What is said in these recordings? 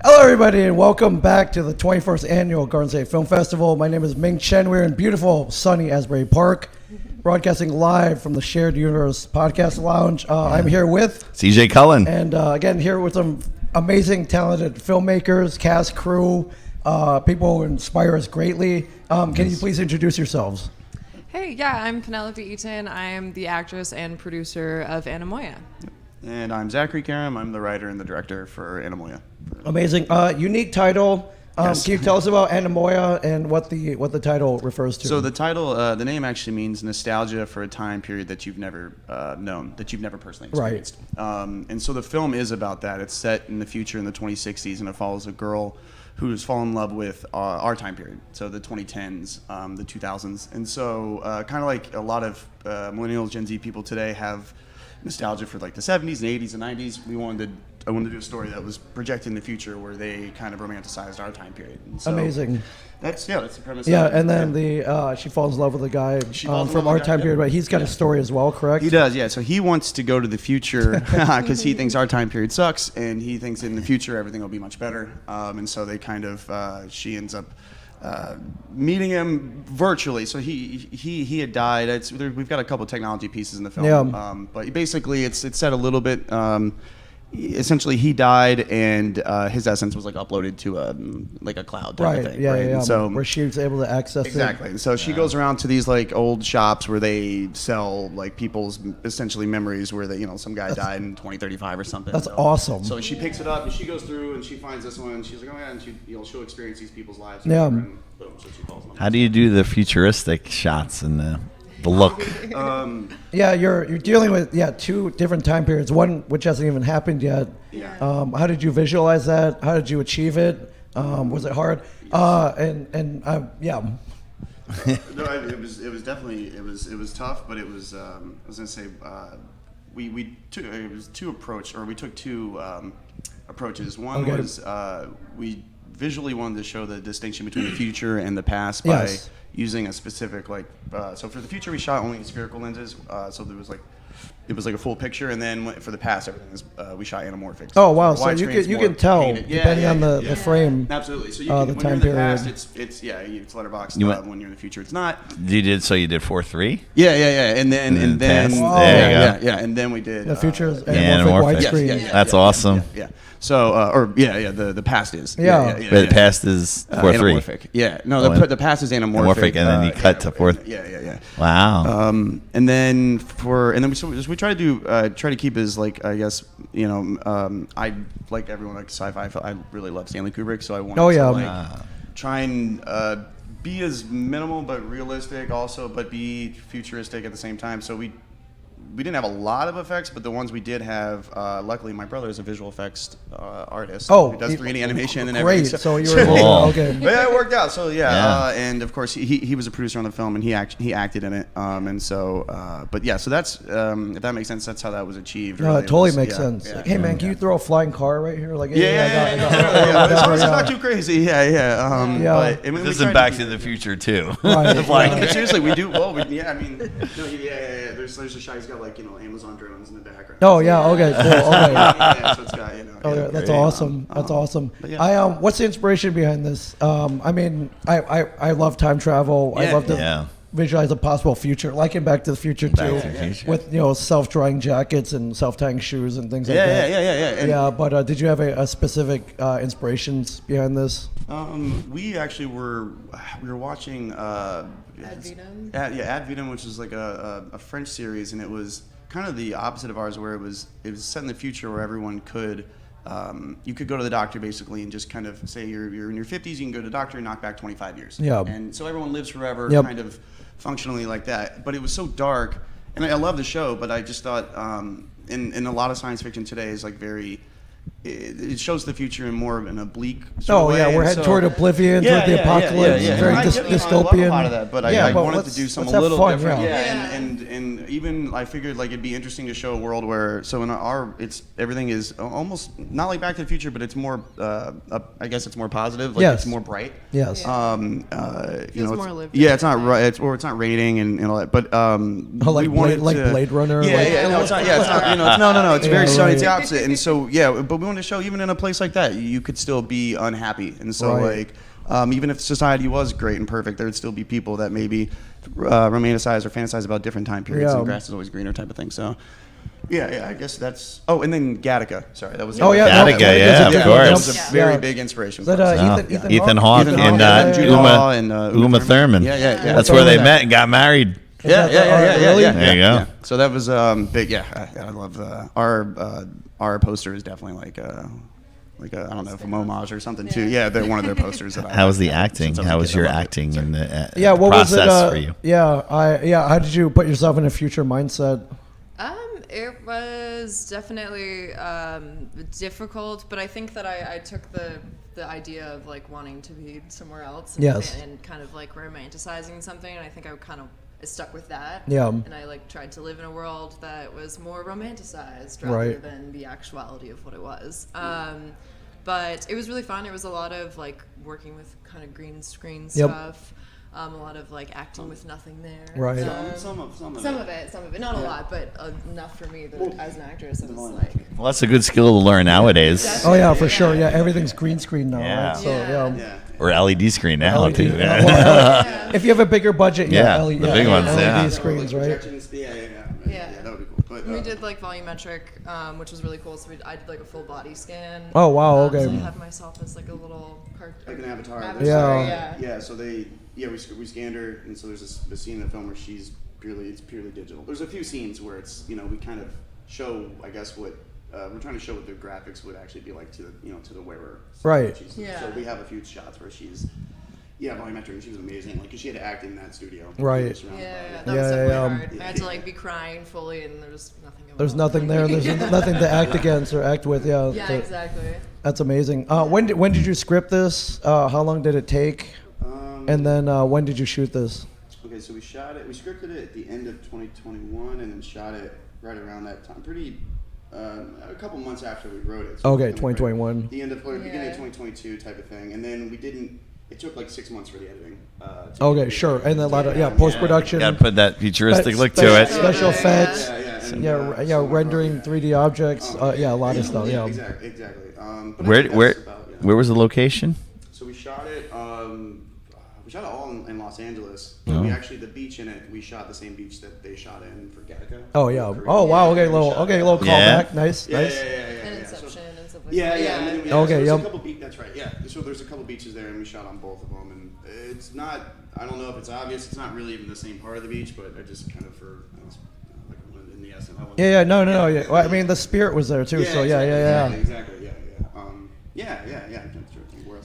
Hello, everybody, and welcome back to the 21st Annual Garden State Film Festival. My name is Ming Chen. We're in beautiful, sunny Asbury Park, broadcasting live from the Shared Universe Podcast Lounge. I'm here with CJ Cullen. And again, here with some amazing, talented filmmakers, cast, crew, people who inspire us greatly. Can you please introduce yourselves? Hey, yeah, I'm Penelope Eaton. I am the actress and producer of Anemoia. And I'm Zachary Karam. I'm the writer and the director for Anemoia. Amazing. Unique title. Yes. Can you tell us about Anemoia and what the title refers to? So the title, the name actually means nostalgia for a time period that you've never known, that you've never personally experienced. Right. And so the film is about that. It's set in the future in the 2060s, and it follows a girl who's fallen in love with our time period, so the 2010s, the 2000s. And so kind of like a lot of millennials, Gen Z people today have nostalgia for like the 70s and 80s and 90s. I wanted to do a story that was projecting the future where they kind of romanticized our time period. And so amazing. That's the premise. Yeah, and then she falls in love with a guy from our time period, but he's got a story as well, correct? He does, yeah. So he wants to go to the future because he thinks our time period sucks, and he thinks in the future everything will be much better. And so they kind of, she ends up meeting him virtually. So he had died. We've got a couple of technology pieces in the film, yeah. But basically it's set a little bit. Essentially, he died, and his essence was like uploaded to a cloud type of thing. Yeah. So where she was able to access exactly. it. So she goes around to these like old shops where they sell like people's essentially memories where some guy died in 2035 or something. That's awesome. So she picks it up and she goes through and she finds this one and she's like, oh yeah, and she'll experience these people's lives. Yeah. And boom, so she falls in love. How do you do the futuristic shots and the look? Yeah, you're dealing with two different time periods. One which hasn't even happened yet. Yeah. How did you visualize that? How did you achieve it? Was it hard? No, it was definitely it was tough, but it was I was gonna say we took two approaches. One was we visually wanted to show the distinction between the future and the past by using a specific so for the future we shot only in spherical lenses, so it was like a full picture, and then for the past everything is we shot anamorphic. Oh wow! So you can tell depending on the frame. Absolutely. So the when time you're in the period. past, it's letterboxed. When you're in the future, it's not. You did 4:3. Yeah, and then and then we did the future is anamorphic widescreen. That's awesome. Yeah. So the past is. Yeah. But the past is 4:3. Anamorphic. Yeah. No, the past is anamorphic. And then you cut to 4th. Yeah. Wow. And then we try to keep as I like everyone like sci-fi. I really love Stanley Kubrick, so I wanted to try and be as minimal but realistic also, but be futuristic at the same time. So we didn't have a lot of effects, but the ones we did have, luckily my brother is a visual effects artist who does 3D animation and everything. Great, so you were okay. But yeah, it worked out. So and of course he was a producer on the film and he acted in it. So that's if that makes sense, that's how that was achieved. No, really. it totally makes sense. Yeah. Like, hey man, can you throw a flying car right here? Like, As long as it's not too crazy. Yeah. But, this isn't Back to the Future too. Right. Seriously, we do. Well, there's a shot. He's got Amazon drones in the background. Oh yeah, okay, cool. Okay. So it's got That's awesome. That's awesome. What's the inspiration behind this? I love time travel. I love to visualize a possible future, like in Back to the Future too, with self-drying jackets and self-tying shoes and things like that. Yeah. But did you have a specific inspirations behind this? We actually were watching Ad Vitam? Ad Vitam, which is like a French series, and it was kind of the opposite of ours, where it was set in the future where everyone could you could go to the doctor basically and just kind of say you're in your 50s, you can go to the doctor and knock back 25 years. Yeah. And so everyone lives forever, kind of functionally like that. But it was so dark, and I love the show, but I just thought in a lot of science fiction today is like very. It shows the future in more of an oblique sort of way. We're heading toward oblivion, toward the apocalypse, very dystopian. I love a lot of that, but I wanted to do something a little different. And even I figured it'd be interesting to show a world where everything is almost not like Back to the Future, but it's more I guess it's more positive. It's more bright. Yes. Feels more lived. Yeah, it's not right. It's not raining and all that. But we wanted Blade Runner. No, it's not. No. It's very sunny. It's the opposite. And so but we going to show, even in a place like that, you could still be unhappy. And so, like, even if society was great and perfect, there would still be people that maybe romanticize or fantasize about different time periods, and grass is always greener type of thing. So, yeah, I guess that's. Oh, and then Gattaca. Sorry, that was. Gattaca, of course. That was a very Yeah. big inspiration. Is that, for us. Ethan Hawke and Jude Law and Uma Thurman. Yeah. That's where they met and got married. Yeah. Really? There you go. Yeah. So that was big. Yeah, I love our poster is definitely like I don't know, if a homage or something too. Yeah, they're one of their posters. That How was the acting? How was your acting in the what was process it, for you? How did you put yourself in a future mindset? It was definitely difficult, but I think that I took the idea of like wanting to be somewhere else and kind of like romanticizing something, and I think I kind of stuck with that. Yeah. And I like tried to live in a world that was more romanticized rather than the actuality of what it was. But it was really fun. It was a lot of like working with kind of green screen stuff. A lot of like acting with nothing there. Right. Some of it, not a lot, but enough for me that as an actress, it was like. Well, that's a good skill to learn nowadays. Oh yeah, for sure. Yeah, everything's green screen now. Yeah. Right? So Or LED screen now LED. too. If you have a bigger budget, the big ones, LED screens, right? Yeah, that would be cool. But, we did like volumetric, which was really cool. So I did like a full body scan. Oh wow, okay. So I had myself as like a little like an avatar. Yeah. So we scanned her, and so there's a scene in the film where it's purely digital. There's a few scenes where it's we kind of show, I guess, what we're trying to show what the graphics would actually be like to the wearer. So right. So we have a few shots where she's. Yeah, volumetric, and she was amazing. Like, 'cause she had to act in that studio. Right. That was definitely hard. I had to like be crying fully, and there's nothing. There's nothing there. There's nothing to act against or act with. Yeah. Yeah, exactly. That's amazing. When did you script this? How long did it take? And then when did you shoot this? Okay, so we scripted it at the end of 2021, and then shot it right around that time. A couple months after we wrote it. So 2021. The end of beginning of 2022 type of thing, and then we didn't. It took like 6 months for the editing. Sure, and then a lot of post production. Got to put that futuristic look to it. Special effects. And, rendering 3D objects. A lot of stuff. Yeah. Exactly. Where was the location? So we shot it. We shot it all in Los Angeles. But we actually, the beach in it, we shot the same beach that they shot in for Gattaca. Oh yeah. Oh wow. Okay, little callback. Nice. And Inception and stuff like that. And then there's a couple that's right. Yeah. So there's a couple beaches there, and we shot on both of them. And it's not. I don't know if it's obvious. It's not really even the same part of the beach, but I just kind of in the essence. No. Yeah. Well, I mean, the spirit was there too. Exactly.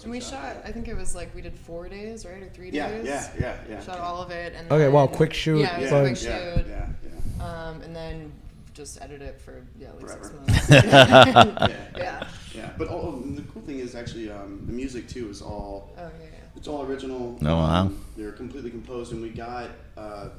And we shot, I think it was like we did 4 days, right, or 3 days. Yeah. Shot all of it, and quick shoot. Yeah, it was a quick shoot. Yeah. And then just edit it for like Forever. 6 months. Yeah. But the cool thing is actually the music too is all. Oh yeah. It's all original. Oh wow. They're completely composed, and we got a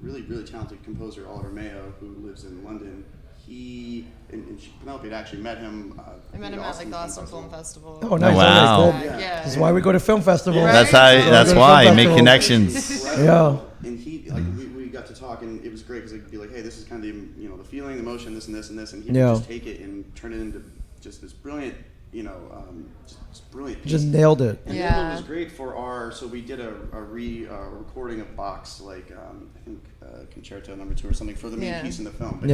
really talented composer, Oliver Mayo, who lives in London. Penelope had actually met him. I met him at like the Austin Film Festival. Oh, nice. Wow. Okay, cool. Yeah. This is why we go to film festivals. Right. That's why you make connections. Yeah. And we got to talk, and it was great because I'd be like, hey, this is kind of the feeling, the emotion, this and this and this, and he would just take it and turn it into just this brilliant, just brilliant piece. Just nailed it. And it was great for so we did a recording of Bach's, like, I think Concerto No. 2 or something for the main piece in the film. But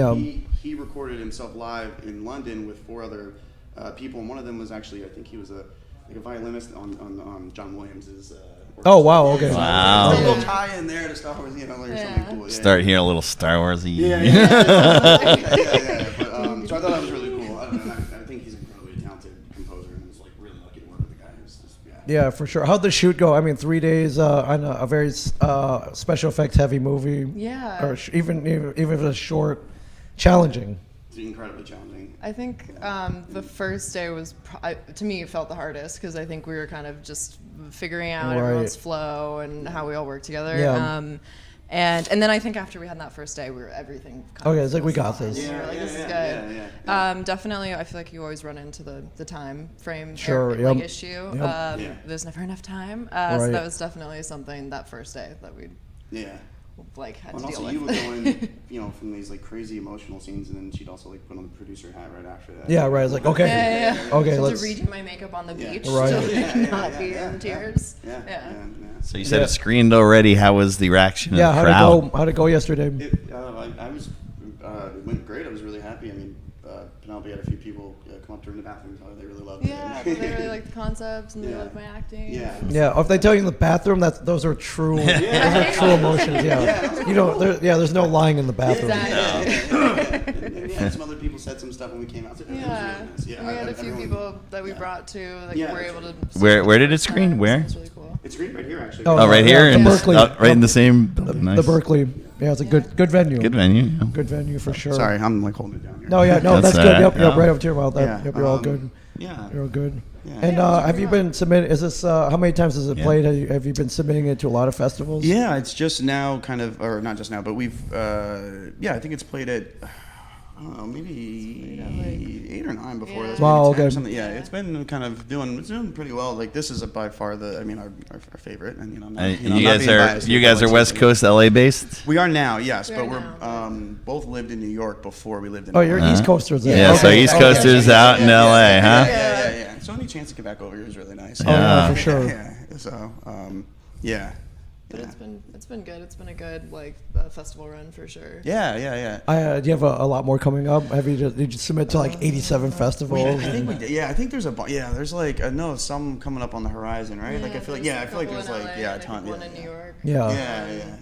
he recorded himself live in London with 4 other people, and one of them was actually, I think he was a violinist on John Williams's. Oh wow! Okay. Wow. A little tie in there to Star Wars, or something cool. Start hearing a little Star Warsy. Yeah. But, so I thought that was really cool. I think he's an incredibly talented composer, and was like really lucky to work with the guy. Yeah, for sure. How'd the shoot go? I mean, 3 days on a very special effects heavy movie. Yeah. Or even if it's short, challenging. It's incredibly challenging. I think the first day was, to me, it felt the hardest because I think we were kind of just figuring out everyone's flow and how we all work together. Yeah. And then I think after we had that first day, everything. It's like we got this. We were like, this is good. Yeah. Definitely, I feel like you always run into the time frame issue. Yep. There's never enough time. Right. So that was definitely something that first day that we. Yeah. like had And to deal also, with. you would go in, you know, from these like crazy emotional scenes, and then she'd also like put on the producer hat right after that. Yeah, right. It's like, okay, okay, So let's. to redo my makeup on the beach, Right. to not be in tears. Yeah. So you said it screened already. How was the reaction of the How'd crowd? it go? How'd it go yesterday? I was, it went great. I was really happy. I mean, Penelope had a few people come up to her in the bathroom and tell her they really loved it. Yeah, they really liked the concepts and they loved my acting. Yeah. Yeah, if they tell you in the bathroom, those are true, those are true emotions. Yeah, you know, there's no lying in the bathroom. Exactly. And some other people said some stuff when we came out. It was really nice. And we had a few people that we brought to, like, were able to. Where did it screen? Where? It's really cool. It's screened right here, actually. Oh, right here, the in Berkeley, right in the same building. Nice. The Berkeley. Yeah, it's a good venue. Good venue. Yeah. Good venue for sure. Sorry, I'm like holding it down here. No, That's that's good. all right. Yep, right up to your mouth. Yeah, Yep, you're all good. Yeah. You're all good. Yeah. And have you been submitted? Is this how many times has it played? Have you been submitting it to a lot of festivals? Yeah, it's just now kind of, or not just now, but we've, I think it's played at, I don't know, maybe 8 or 9 before. Yeah. That's Wow, maybe 10 or okay. something. Yeah, it's been kind of doing pretty well. Like this is by far our favorite, and I'm not, You I'm not guys being are biased you here, guys but are it's West like- Coast LA based. We are now, yes, We but are we're now. both lived in New York before we lived in. Oh, LA. you're East Coasters. Then. Yeah, so Okay. East Coasters out in LA, huh? Yeah. So any chance to get back over here is really nice. Oh, yeah, for sure. Yeah. So, yeah. But it's been good. It's been a good festival run for sure. Yeah. Do you have a lot more coming up? Did you submit to like 87 festivals? I think we did. Yeah, I think there's there's like I know some coming up on the horizon, right? Like I feel like there's like a ton. One in New York. Yeah.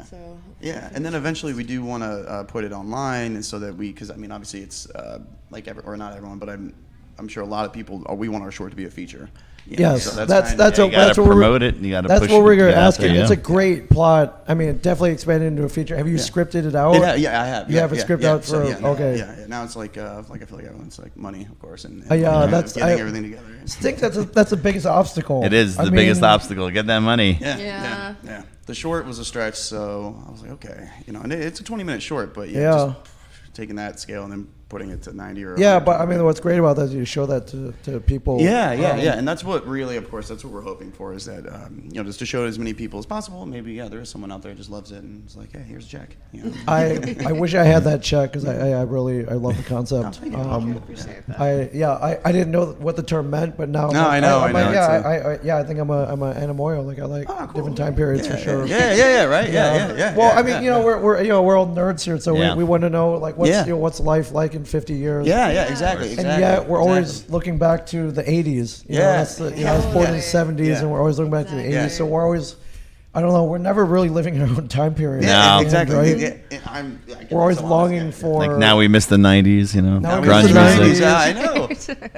So Yeah, and then eventually we do want to put it online, and so that because I mean obviously it's or not everyone, but I'm sure a lot of people we want our short to be a feature. Yes, so that's You gotta what promote it. You gotta That's push what it, we're get it out asking. there, It's yeah. a great plot. I mean, it definitely expanded into a feature. Have you scripted it out? Yeah, I have. You have a script out for okay. Yeah. Now it's like I feel like everyone's like money, of course, and that's- getting everything together. I think that's the biggest obstacle. It is the biggest obstacle. Get that money. Yeah. The short was a stretch, so I was like, okay, and it's a 20-minute short, but Yeah. just taking that scale and then putting it to 90 or Yeah, but I mean, what's great about that is you show that to people. Yeah, and that's what really, of course, that's what we're hoping for is that just to show it as many people as possible. Maybe there is someone out there who just loves it and it's like, hey, here's a check. I wish I had that check because I love the concept. appreciate that. I didn't know what the term meant, but now No, I know. I think I'm a Anemoia. Like I like different time periods for sure. Yeah, right. Yeah. Well, I mean, we're all nerds here, so we want to know like what's life like in 50 years. Yeah, exactly. And yet we're always looking back to the 80s. I was born in the 70s, and we're always looking back to the 80s. Exactly. So we're always, I don't know, we're never really living in our own time period. No. exactly. Right? We're always longing for. Like now we miss the '90s, Now we grunge miss the music. 90s. Yeah, I know.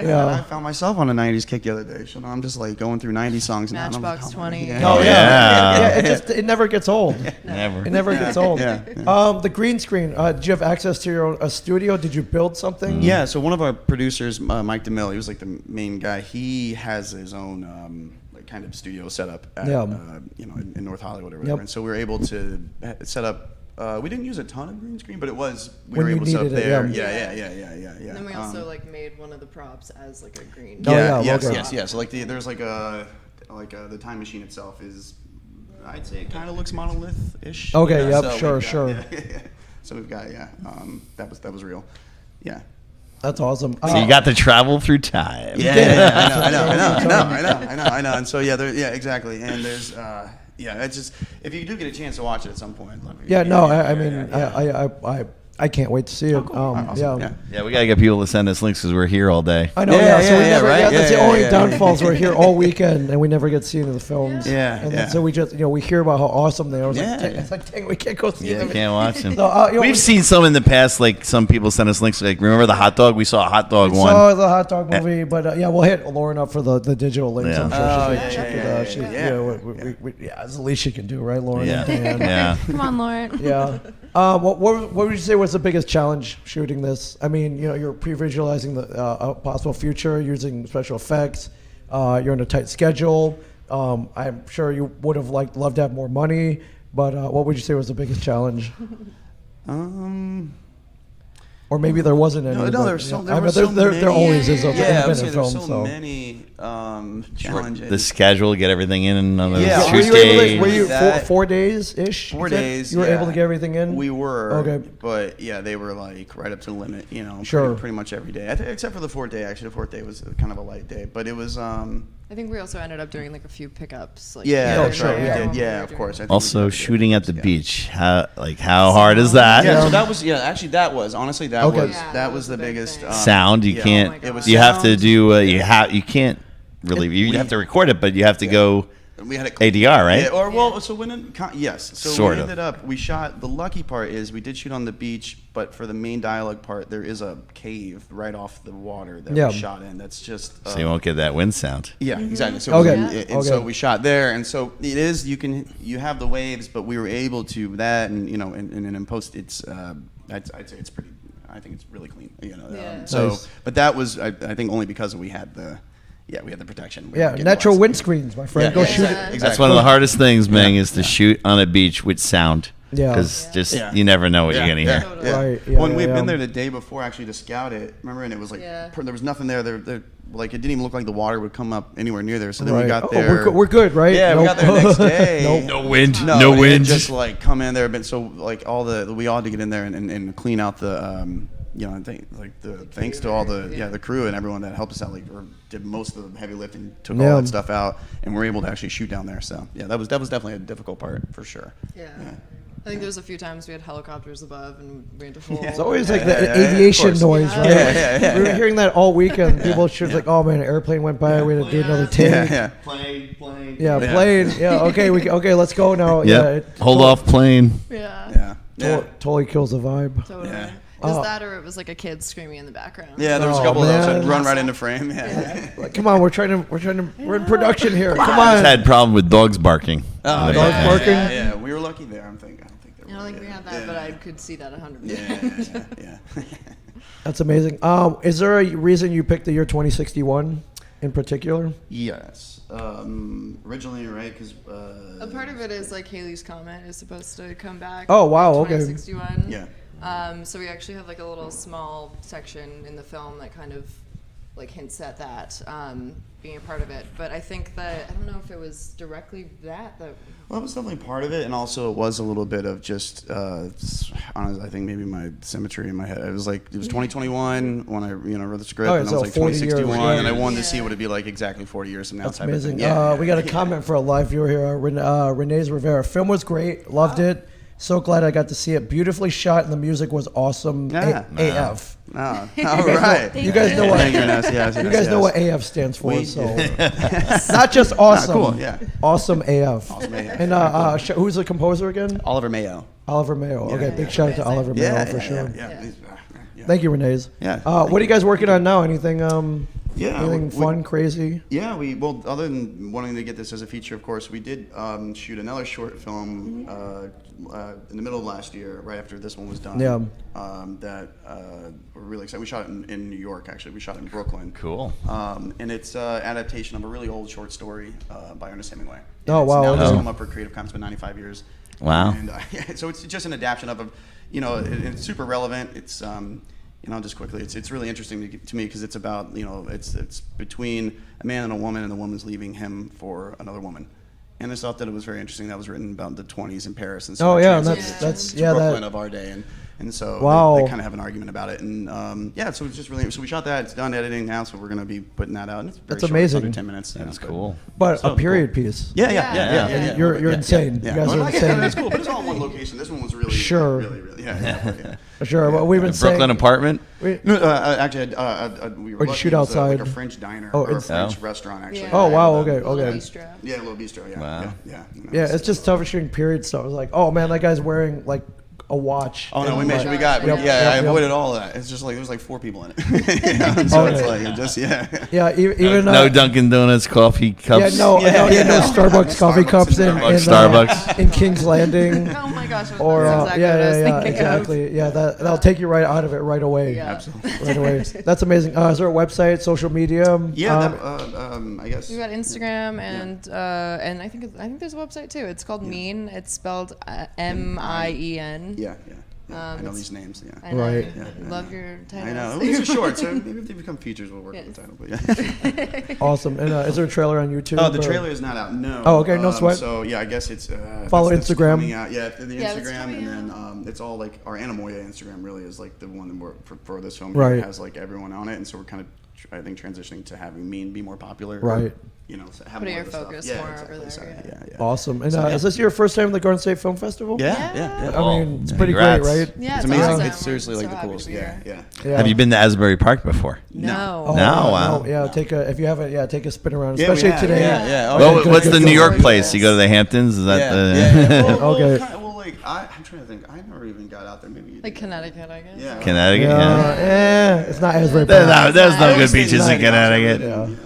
Yeah. I found myself on a 90s kick the other day. So now I'm just like going through 90s songs now. and I'm like, Matchbox oh, 20. yeah. Oh Yeah. it never gets old. Never. It never gets old. Yeah. The green screen. Did you have access to your own studio? Did you build something? Yeah, so one of our producers, Mike DeMille, he was like the main guy. He has his own kind of studio set up at, in North Hollywood or whatever. Yep. And so we were able to set up. We didn't use a ton of green screen, but we When were you able to set up needed it, there. yeah. Yeah. And then we also made one of the props as like a green. Oh, yeah, Yes. okay. So like there's like the time machine itself is, I'd say it kind of looks monolith-ish. Okay, yep, So sure, we've got- sure. Yeah. So we've got that was real. Yeah. That's awesome. So you got to travel through time. I know. And so exactly. And there's it's just if you do get a chance to watch it at some point. I can't wait to see it. Awesome. Yeah, we gotta get people to send us links because we're here all day. I know. That's the only downfalls. We're here all weekend and we never get seen in the films. And then, so we just we hear about how awesome they are. It's like dang, we can't go see them. You can't watch them. So, We've seen some in the past. Like some people send us links. Like remember the hot dog? We saw a hot dog one. Saw the hot dog movie, but we'll hit Lauren up for the digital links. Yeah. I'm sure she'll check it out. It's the least she can do, right, Lauren? Yeah. Come on, Lauren. Yeah. What would you say was the biggest challenge shooting this? I mean, you're pre-visualizing the possible future using special effects. You're on a tight schedule. I'm sure you would have loved to have more money, but what would you say was the biggest challenge? Or maybe there wasn't any. No, but, there's so, yeah. many. There always is a yeah, independent film. there's so many challenges. The schedule, get everything in on the Yeah. shoot Were days. Were you 4 days ish? 4 days. You were able to get everything in. We were. Okay. But yeah, they were like right up to the limit. You know, Sure. pretty much every day. Except for the 4th day. Actually, the 4th day was kind of a light day, but it was. I think we also ended up doing like a few pickups. Like, Yeah, Oh, that's sure, right. yeah. We did. Yeah, of course. I think Also, we did. shooting at the beach. How hard is that? Yeah, so that was actually that was honestly that Okay. was Yeah, that was the big biggest thing. Sound. You yeah. can't. Oh my God. was You have to sound. do. You can't really. You have to record it, but you have to go We had it ADR, right? Yeah, or well, so yes, so Sort we of. ended up we shot. The lucky part is we did shoot on the beach, but for the main dialogue part, there is a cave right off the water that Yeah. we shot in. That's just So you won't get that wind sound. yeah, exactly. So Okay. and so Okay. we shot there, and so it is you have the waves, but we were able to that, and and in post it's I'd say it's pretty. I think it's really clean. Yeah. So Nice. but that was I think only because we had the protection. We Yeah, were getting natural lots. windscreens, my friend. Yeah, Go yeah, shoot it. exactly. That's one of the hardest things, Ming, is to shoot on a beach with sound. Yeah. Because just Yeah. you never know what you're gonna hear. Totally. Right, yeah, When yeah, we'd yeah. been there the day before actually to scout it, remember, and it was like Yeah. there was nothing there. There like it didn't even look like the water would come up anywhere near there. So then Right. we got Oh, there. we're good, right? Yeah, we Nope. got there next day. No wind. No, No it wind. Just like come in there, but so like we all had to get in there and clean out the I think like the thanks to all the crew and everyone that helped us out, like or did most of the heavy lifting, took all Yeah. that stuff out, and we're able to actually shoot down there. So yeah, that was definitely a difficult part for sure. Yeah. I think there's a few times we had helicopters above and we had to hold. It's always like Yeah, the yeah, yeah, of aviation course. noise, right? Yeah. We were hearing that all weekend. People should like, oh man, an airplane went by. We had to do another take. Yeah. Plane. Yeah, Yeah. plane. Yeah, okay, let's go now. Yep. Yeah, it Hold off plane. Yeah. Totally kills the vibe. Totally. Yeah. It was that or it was like a kid screaming in the background. Yeah, there was a Oh, couple of those man. that run right into frame. Yeah. Like, come on, we're in production here. Come I just on. had a problem with dogs barking. Oh, In the dogs back. barking? Yeah, we were lucky there. I don't think there I don't think we had that, but I could see that 100%. Yeah. That's amazing. Is there a reason you picked the year 2061 in particular? Yes. Originally, right? Because A part of it is like Haley's Comet is supposed to come back. Oh, wow, in okay. 2061. yeah. So we actually have like a little small section in the film that kind of like hints at that being a part of it. But I think that I don't know if it was directly that. Well, it was definitely part of it, and also it was a little bit of just, honestly, I think maybe my symmetry in my head. It was 2021 when I wrote the script, Oh, and I so was like 40 years, 2061, and I yeah. wanted to see what it'd be like exactly 40 years from now. That's type of amazing. thing. We got a comment for a live viewer here. Renee's Rivera. Film was great. Loved it. So glad I got to see it. Beautifully shot, and the music was awesome. Yeah. AF. Oh, all right. You guys know what? Thank you, Ness. Yes, You yes, guys know yes. what AF stands for, We- so not just awesome. cool, yeah. Awesome AF. Awesome AF. And who's the composer again? Oliver Mayo. Oliver Mayo. Okay, big shout out to Oliver Mayo for sure. Yeah. Thank you, Renee's. Yeah. What are you guys working on now? Anything? Yeah, Anything we- fun, crazy? Yeah, well, other than wanting to get this as a feature, of course, we did shoot another short film in the middle of last year, right after this one was done. Yeah. That we're really excited. We shot it in New York, actually. We shot it in Brooklyn. Cool. And it's adaptation of a really old short story by Ernest Hemingway. Oh, It's wow, Now just okay. come up for Creative Commons, been 95 years. Wow. And so it's just an adaptation of a, it's super relevant. It's just quickly, it's really interesting to me because it's about, it's between a man and a woman, and the woman's leaving him for another woman. And I thought that it was very interesting. That was written about the 20s in Paris, and so Oh it yeah, and translates that's to yeah Brooklyn that. of our day, and so Wow. they kind of have an argument about it, and so it's just really, so we shot that. It's done editing now, so we're going to be putting that out. And it's very That's short, amazing. It's under 10 minutes. That's cool. But So a period piece. Yeah. You're insane. Yeah. You guys Well, are like, insane. That's cool, but it's all in one location. This one was really, Sure. really, yeah. Sure, but we've been saying. Brooklyn apartment. No, actually, we were Or you lucky. shoot It was outside? like a French diner Oh, or a it's- French Oh. restaurant, actually. Yeah. Oh wow. And, Okay. Little Okay. bistro. Yeah, a little bistro. Yeah. Wow. Yeah. Yeah, it's just tough shooting period stuff. It's like, oh man, that guy's wearing like a watch. Oh no, and, we made like- sure we got. Yep, I yep. avoided all of that. It's just like there was like 4 people in it. So it's like it just Yeah, even No Dunkin' Donuts coffee cups. no Yeah. Starbucks coffee cups in Starbucks. in King's Landing. Oh my gosh. Or that's exactly what I was thinking exactly. Yeah, that'll take you right out of it right away. Yeah. Absolutely. Right away. That's amazing. Is there a website, social media? Yeah, I guess. We got Instagram and I think there's a website too. It's called Mean. It's spelled M-I-E-N. Yeah. I know these names. Yeah. I know. Right. Love your titles. I know. These are short, so maybe if they become features, we'll work with the title. But yeah. Awesome. And is there a trailer on YouTube? Oh, the trailer is not out. No. Oh, okay. No sweat. So yeah, I guess it's follow that's Instagram. coming out. Yeah, the that's Instagram, coming and then it's all like our Anemoia Instagram really is like the one that we're for this film. Right. It has like everyone on it, and so we're kind of I think transitioning to having me be more popular. Right. You know, have Putting more your of the focus stuff. more exactly. over there. So, yeah. Awesome. And is this your first time at the Garden State Film Festival? Yeah. I mean, it's pretty Congrats. great, right? Yeah, It's it's amazing. awesome. It's seriously We're like so the happy coolest. to be here. Yeah. Have you been to Asbury Park before? No. Oh, No, wow. no. Yeah, if you haven't, take a spin around, Yeah, we especially have. today. Yeah. Well, Okay, what's good, the good, New good. York place? You go to the Hamptons? Is that the Okay. Well, like I'm trying to think. I never even got out there. Maybe Like Connecticut, I guess. Yeah. Connecticut? Yeah. It's not Asbury Park. There's no good It's beaches in Connecticut.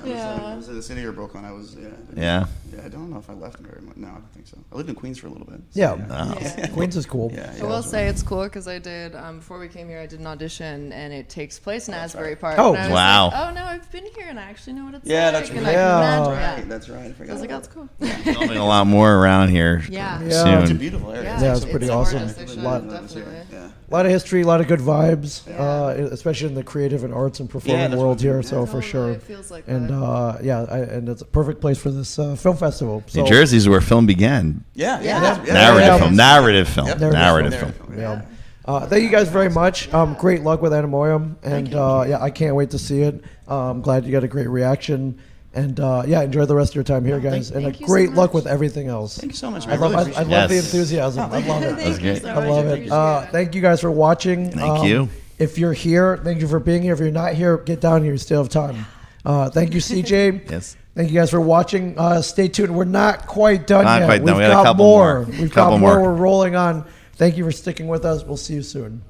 Yeah. Was it the city or Brooklyn? I was. Yeah. I don't know if I left very much. No, I don't think so. I lived in Queens for a little bit. So, Yeah. Yeah. Queens is cool. Yeah. I will say it's cool because I did before we came here. I did an audition and it takes place in Asbury Park. Oh, and I was wow. Like, oh no, I've been here and I actually know what it's Yeah, like. that's and right. I can Yeah. imagine. Right. Yeah. That's right. I I forgot. was like, oh, about that's cool. Filming a lot more around here Yeah. It's a soon. beautiful area. Yeah, it's pretty awesome. gorgeous. They should, Lot- definitely. Yeah. A lot of history, a lot of good vibes, Yeah. especially in the creative and arts and performing that's world what- here. yeah. So for Totally, sure. It feels like And that. and it's a perfect place for this film festival. So, New Jersey's where film began. Yeah. Narrative film. Yep. Narrative film. Yeah. Thank you guys very much. Great luck with Anemoia, and I can't wait to see it. I'm glad you got a great reaction, and enjoy the rest of your time here, guys. And thank you great so luck much. with everything else. Thank you so much, I man. love, Really I appreciate love the Yes. enthusiasm. I love it. Thank you great. so I much. love it. Appreciate it. Thank you guys for watching. Thank you. If you're here, thank you for being here. If you're not here, get down here. You still have time. Thank you, CJ. Yes. Thank you guys for watching. Stay tuned. We're not quite done Not yet. quite done. We've We got a got couple more. We've Couple got more. more. We're rolling on. Thank you for sticking with us. We'll see you soon.